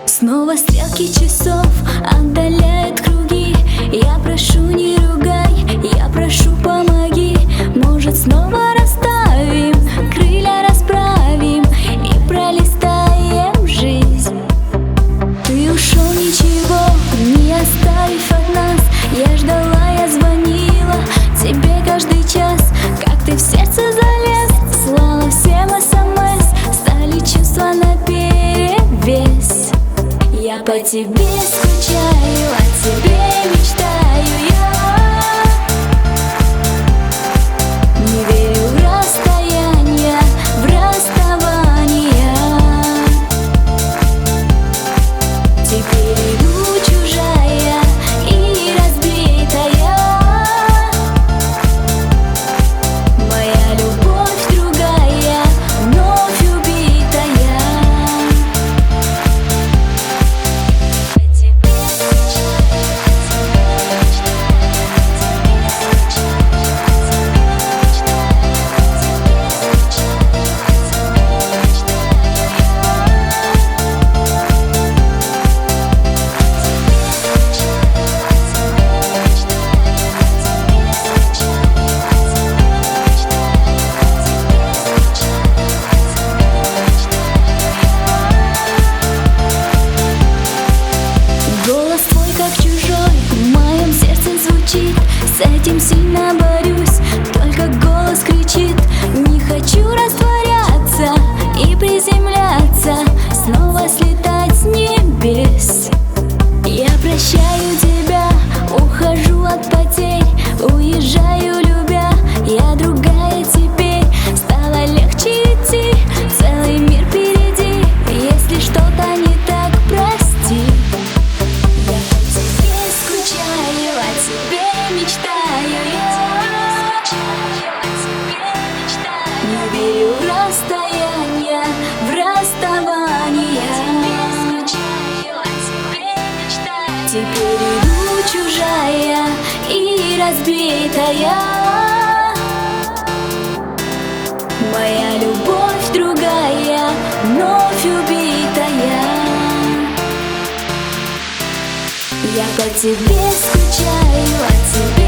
Снова стрелки часов отдаляют круги. Я прошу, не ругай, я прошу, помоги. Может, снова расставим, крылья расправим и пролистаем жизнь. Ты ушел, ничего не оставив от нас. Я ждала, я звонила тебе каждый час. Как ты в сердце залез, слала всем СМС. Стали чувства наперевес. Я по тебе скучаю, о тебе мечтаю я. Не верю в расстояние, в расставание. Теперь иду чужая и разбитая. Моя любовь другая, вновь убитая. Голос твой как чужой в моем сердце звучит. С этим сильно борюсь, только голос кричит. Не хочу растворяться и приземляться, снова слетать с небес. Я прощаю тебя, ухожу от потерь, уезжаю любя. Я другая теперь, стало легче идти, целый мир впереди. Если что-то не так, прости. Я по тебе скучаю, о тебе мечтаю я. Не верю в расстояние, в расставание. Теперь иду чужая и разбитая. Моя любовь другая, вновь убитая. Я по тебе скучаю, о тебе